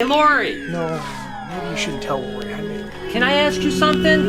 Hey, Lori! No, maybe you shouldn't tell Lori. Can I ask you something?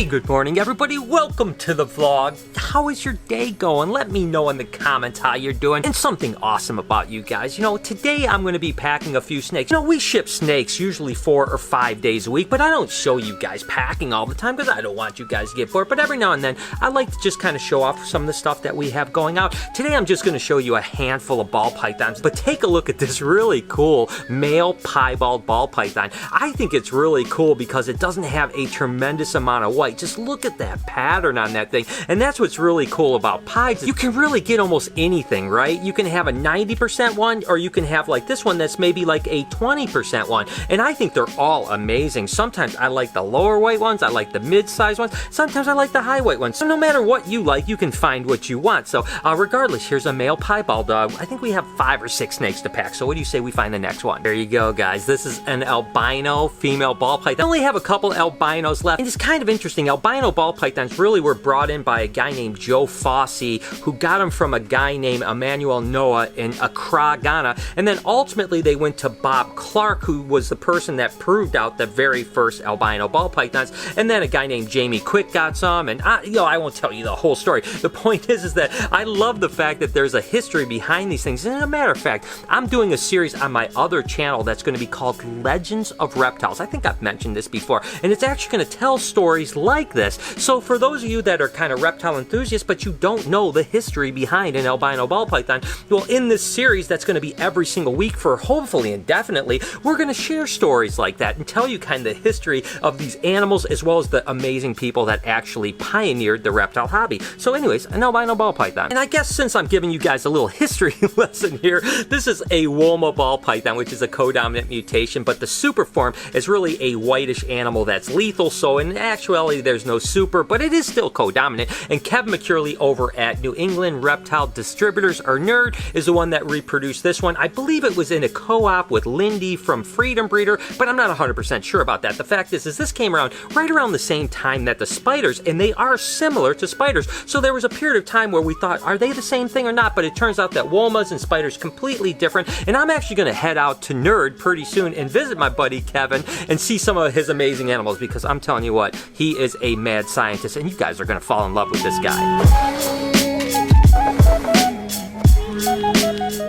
Good morning, everybody. Welcome to the vlog. How is your day going? Let me know in the comments how you're doing. And something awesome about you guys. You know, today I'm going to be packing a few snakes. You know, we ship snakes usually 4 or 5 days a week, but I don't show you guys packing all the time because I don't want you guys to get bored. But every now and then, I like to just kind of show off some of the stuff that we have going out. Today, I'm just going to show you a handful of ball pythons. But take a look at this really cool male piebald ball python. I think it's really cool because it doesn't have a tremendous amount of white. Just look at that pattern on that thing. And that's what's really cool about pies. You can really get almost anything, right? You can have a 90% one, or you can have like this one that's maybe like a 20% one. And I think they're all amazing. Sometimes I like the lower weight ones. I like the mid-size ones. Sometimes I like the high weight ones. So no matter what you like, you can find what you want. So regardless, here's a male piebald. I think we have 5 or 6 snakes to pack. So what do you say we find the next one? There you go, guys. This is an albino female ball python. I only have a couple albinos left. And it's kind of interesting. Albino ball pythons really were brought in by a guy named Joe Fossey, who got them from a guy named Emmanuel Noah in Accra, Ghana. And then ultimately they went to Bob Clark, who was the person that proved out the very first albino ball pythons. And then a guy named Jamie Quick got some. And I won't tell you the whole story. The point is that I love the fact that there's a history behind these things. And as a matter of fact, I'm doing a series on my other channel that's going to be called Legends of Reptiles. I think I've mentioned this before. And it's actually going to tell stories like this. So for those of you that are kind of reptile enthusiasts, but you don't know the history behind an albino ball python, well, in this series that's going to be every single week for hopefully indefinitely, we're going to share stories like that and tell you kind of the history of these animals as well as the amazing people that actually pioneered the reptile hobby. So anyways, an albino ball python. And I guess since I'm giving you guys a little history lesson here, this is a Woma ball python, which is a codominant mutation, but the super form is really a whitish animal that's lethal. So in actuality, there's no super, but it is still codominant. And Kevin McCurley over at New England Reptile Distributors, or NERD, is the one that reproduced this one. I believe it was in a co-op with Lindy from Freedom Breeder, but I'm not 100% sure about that. The fact is this came around right around the same time that the spiders, and they are similar to spiders. So there was a period of time where we thought, are they the same thing or not? But it turns out that Womas and spiders completely different. And I'm actually going to head out to NERD pretty soon and visit my buddy Kevin and see some of his amazing animals, because I'm telling you what, he is a mad scientist, and you guys are going to fall in love with this guy.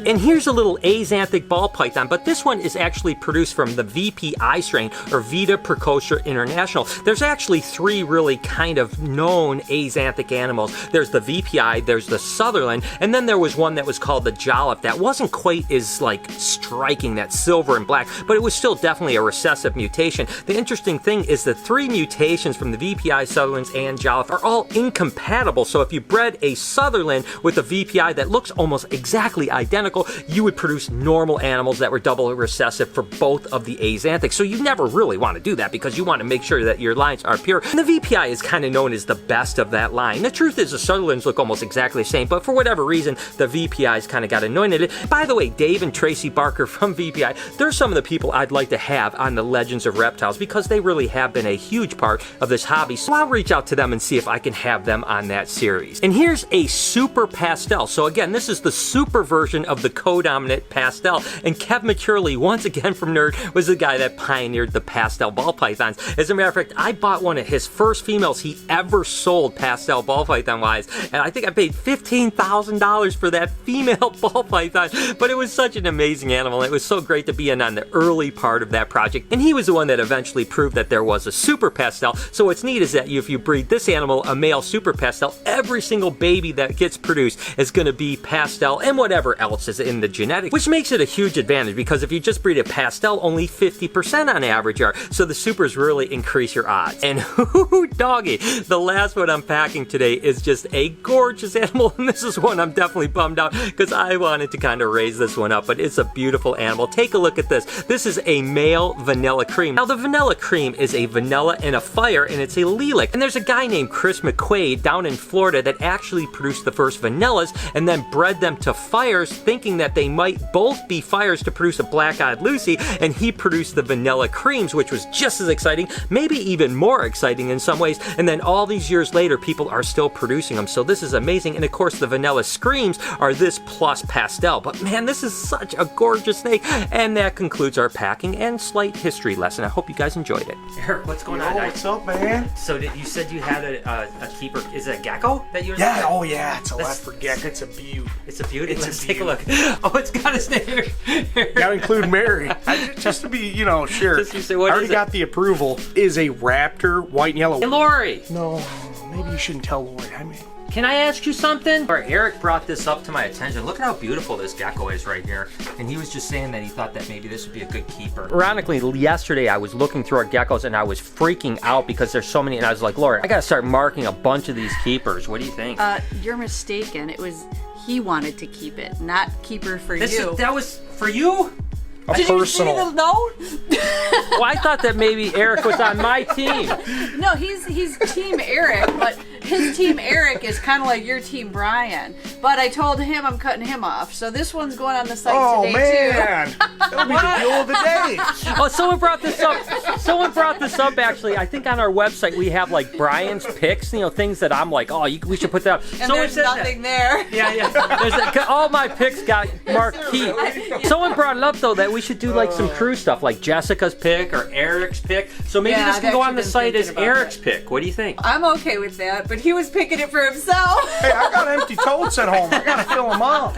And here's a little axanthic ball python, but this one is actually produced from the VPI strain, or Vita Precocia International. There's actually 3 really kind of known axanthic animals. There's the VPI, there's the Sutherland, and then there was one that was called the Jolliffe that wasn't quite as like striking, that silver and black, but it was still definitely a recessive mutation. The interesting thing is the 3 mutations from the VPI, Sutherlands, and Jolliffe are all incompatible. So if you bred a Sutherland with a VPI that looks almost exactly identical, you would produce normal animals that were double recessive for both of the axanthics. So you never really want to do that because you want to make sure that your lines are pure. And the VPI is kind of known as the best of that line. The truth is the Sutherlands look almost exactly the same, but for whatever reason, the VPIs kind of got anointed. By the way, Dave and Tracy Barker from VPI, they're some of the people I'd like to have on the Legends of Reptiles because they really have been a huge part of this hobby. So I'll reach out to them and see if I can have them on that series. And here's a super pastel. So again, this is the super version of the codominant pastel, and Kev McCurley, once again from NERD, was the guy that pioneered the pastel ball pythons. As a matter of fact, I bought one of his first females he ever sold pastel ball python wise, and I think I paid $15,000 for that female ball python, but it was such an amazing animal. It was so great to be in on the early part of that project, and he was the one that eventually proved that there was a super pastel. So what's neat is that if you breed this animal a male super pastel, every single baby that gets produced is going to be pastel and whatever else is in the genetics, which makes it a huge advantage because if you just breed a pastel, only 50% on average are. So the supers really increase your odds. And doggy, the last one I'm packing today is just a gorgeous animal, and this is one I'm definitely bummed out because I wanted to kind of raise this one up, but it's a beautiful animal. Take a look at this. This is a male vanilla cream. Now the vanilla cream is a vanilla and a fire, and it's a lilac. And there's a guy named Chris McQuaid down in Florida that actually produced the first vanillas and then bred them to fires, thinking thinking that they might both be fires to produce a black-eyed Lucy, and he produced the vanilla creams, which was just as exciting, maybe even more exciting in some ways, and then all these years later, people are still producing them, so this is amazing. And of course, the vanilla screams are this plus Pastel, but man, this is such a gorgeous snake. And that concludes our packing and slight history lesson. I hope you guys enjoyed it. Eric, what's going on? What's up, man? So you said you had a keeper. Is it a gecko that you were Yeah, oh yeah, it's a leopard gecko. It's a beaut. It's a beauty. Let's a take a look. Oh, it's got a name. Gotta include Mary. Just to be, you know, sure. Just you say, what I already is it? got the approval. Is a Raptor, white and yellow. Hey, Lori. No, maybe you shouldn't tell Lori. I mean, Can I ask you something? Eric brought this up to my attention. Look at how beautiful this gecko is right here. And he was just saying that he thought that maybe this would be a good keeper. Ironically, yesterday I was looking through our geckos and I was freaking out because there's so many, and I was like, Laura, I gotta start marking a bunch of these keepers. What do you think? You're mistaken. It was he wanted to keep it, not keeper for you. That was for you? Did you see the note? Well, I thought that maybe Eric was on my team. No, he's Team Eric, but his Team Eric is kind of like your Team Brian. But I told him I'm cutting him off, so this one's going on the site today too. That'll be the deal of the day. Oh, someone brought this up. Someone brought this up, actually. I think on our website we have like Brian's picks, you know, things that I'm like, oh, we should put that up. And there's nothing there. Yeah. All my picks got marked key. Someone brought it up, though, that we should do like some crew stuff, like Jessica's pick or Eric's pick. So maybe this can go on the site as Eric's pick. What do you think? I'm okay with that, but he was picking it for himself. Hey, I got empty totes at home. I gotta fill them up.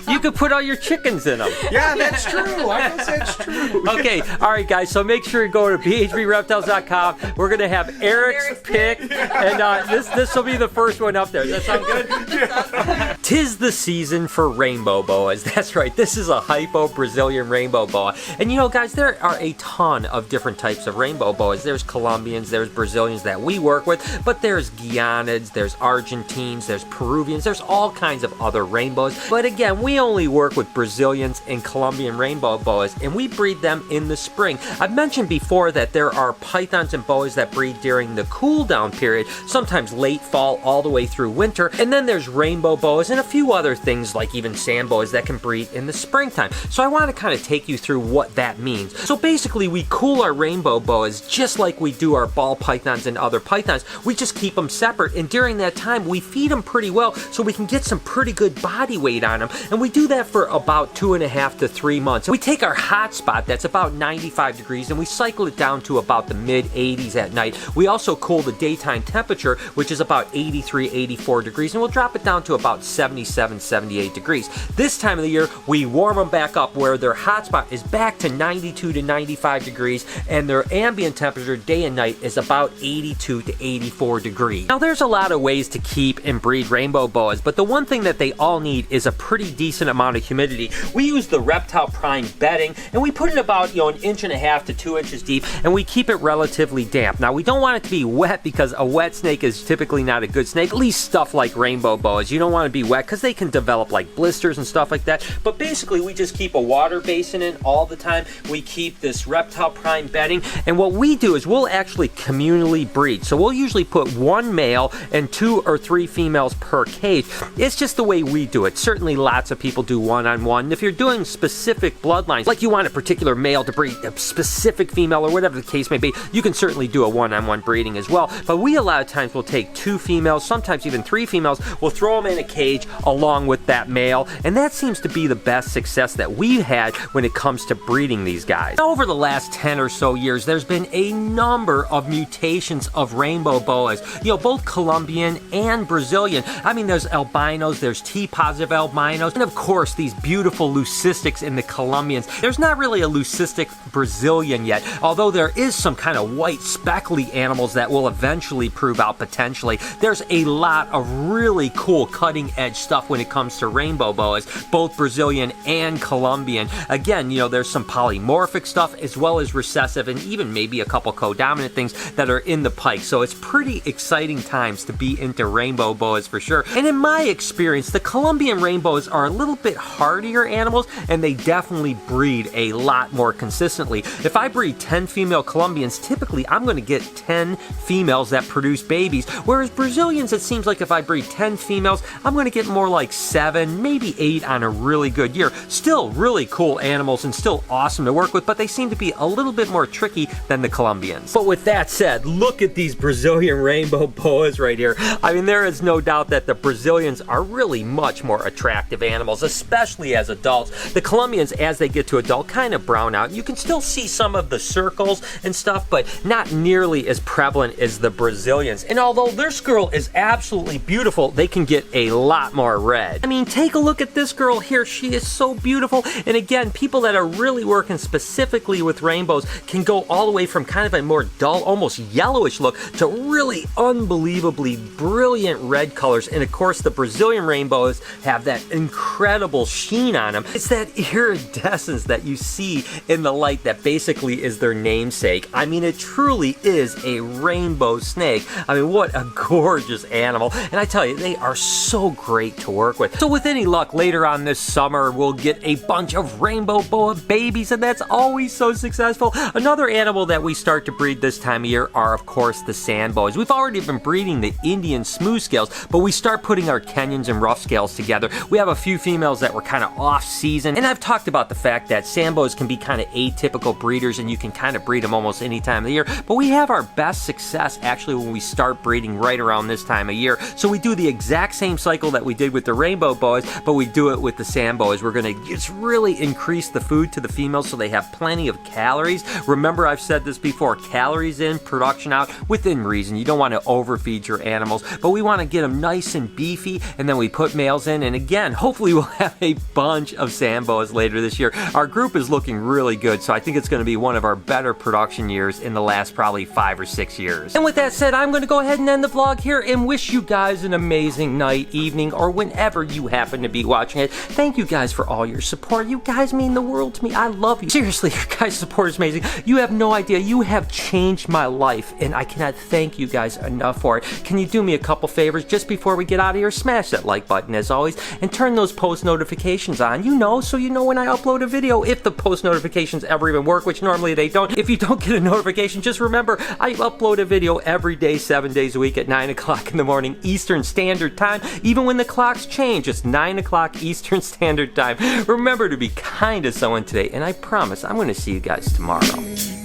You could put all your chickens in them. Yeah, that's true. I guess that's true. Okay, all right, guys. So make sure you go to bhbreptiles.com. We're gonna have Eric's pick, and this will be the first one up there. Does that sound good? Yeah. 'Tis the season for rainbow boas. That's right. This is a Hypo Brazilian rainbow boa, and you know, guys, there are a ton of different types of rainbow boas. There's Colombians, there's Brazilians that we work with, but there's Guianids, there's Argentines, there's Peruvians, there's all kinds of other rainbows. But again, we only work with Brazilians and Colombian rainbow boas, and we breed them in the spring. I've mentioned before that there are pythons and boas that breed during the cool down period, sometimes late fall all the way through winter, and then there's rainbow boas and a few other things like even sand boas that can breed in the springtime. So I want to kind of take you through what that means. So basically, we cool our rainbow boas just like we do our ball pythons and other pythons. We just keep them separate, and during that time we feed them pretty well so we can get some pretty good body weight on them, and we do that for about 2.5 to 3 months. We take our hot spot that's about 95 degrees and we cycle it down to about the mid 80s at night. We also cool the daytime temperature, which is about 83, 84 degrees, and we'll drop it down to about 77, 78 degrees. This time of the year, we warm them back up where their hot spot is back to 92 to 95 degrees, and their ambient temperature day and night is about 82 to 84 degrees. Now, there's a lot of ways to keep and breed rainbow boas, but the one thing that they all need is a pretty decent amount of humidity. We use the Reptile Prime bedding, and we put it about, you know, 1.5 to 2 inches deep, and we keep it relatively damp. Now, we don't want it to be wet because a wet snake is typically not a good snake, at least stuff like rainbow boas. You don't want to be wet because they can develop like blisters and stuff like that, but basically we just keep a water basin in all the time. We keep this Reptile Prime bedding, and what we do is we'll actually communally breed. So we'll usually put one male and 2 or 3 females per cage. It's just the way we do it. Certainly lots of people do one-on-one. If you're doing specific bloodlines, like you want a particular male to breed a specific female or whatever the case may be, you can certainly do a one-on-one breeding as well. But we a lot of times will take 2 females, sometimes even 3 females, we'll throw them in a cage along with that male, and that seems to be the best success that we've had when it comes to breeding these guys. Over the last 10 or so years, there's been a number of mutations of rainbow boas, you know, both Colombian and Brazilian. I mean, there's albinos, there's T-positive albinos, and of course, these beautiful leucistics in the Colombians. There's not really a leucistic Brazilian yet, although there is some kind of white speckly animals that will eventually prove out potentially. There's a lot of really cool cutting edge stuff when it comes to rainbow boas, both Brazilian and Colombian. Again, you know, there's some polymorphic stuff as well as recessive and even maybe a couple codominant things that are in the pike. So it's pretty exciting exciting times to be into rainbow boas for sure. And in my experience, the Colombian rainbows are a little bit hardier animals, and they definitely breed a lot more consistently. If I breed 10 female Colombians, typically I'm going to get 10 females that produce babies, whereas Brazilians, it seems like if I breed 10 females, I'm going to get more like 7, maybe 8 on a really good year. Still really cool animals and still awesome to work with, but they seem to be a little bit more tricky than the Colombians. But with that said, look at these Brazilian rainbow boas right here. I mean, there is no doubt that the Brazilians are really much more attractive animals, especially as adults. The Colombians, as they get to adult, kind of brown out. You can still see some of the circles and stuff, but not nearly as prevalent as the Brazilians. And although this girl is absolutely beautiful, they can get a lot more red. I mean, take a look at this girl here. She is so beautiful. And again, people that are really working specifically with rainbows can go all the way from kind of a more dull, almost yellowish look to really unbelievably brilliant red colors. And of course, the Brazilian rainbows have that incredible sheen on them. It's that iridescence that you see in the light that basically is their namesake. I mean, it truly is a rainbow snake. I mean, what a gorgeous animal. And I tell you, they are so great to work with. So with any luck, later on this summer, we'll get a bunch of rainbow boa babies, and that's always so successful. Another animal that we start to breed this time of year are, of course, the sand boas. We've already been breeding the Indian smooth scales, but we start putting our Kenyans and rough scales together. We have a few females that were kind of off season, and I've talked about the fact that sand boas can be kind of atypical breeders, and you can kind of breed them almost any time of the year, but we have our best success actually when we start breeding right around this time of year. So we do the exact same cycle that we did with the rainbow boas, but we do it with the sand boas. We're going to just really increase the food to the females so they have plenty of calories. Remember, I've said this before, calories in, production out, within reason. You don't want to overfeed your animals, but we want to get them nice and beefy, and then we put males in, and again, hopefully we'll have a bunch of sand boas later this year. Our group is looking really good, so I think it's going to be one of our better production years in the last probably 5 or 6 years. And with that said, I'm going to go ahead and end the vlog here and wish you guys an amazing night, evening, or whenever you happen to be watching it. Thank you guys for all your support. You guys mean the world to me. I love you. Seriously, your guys' support is amazing. You have no idea. You have changed my life, and I cannot thank you guys enough for it. Can you do me a couple favors just before we get out of here? Smash that like button as always, and turn those post notifications on, so you know when I upload a video, if the post notifications ever even work, which normally they don't. If you don't get a notification, just remember, I upload a video every day, 7 days a week at 9 o'clock in the morning Eastern Standard Time. Even when the clocks change, it's 9 o'clock Eastern Standard Time. Remember to be kind to someone today, and I promise I'm going to see you guys tomorrow.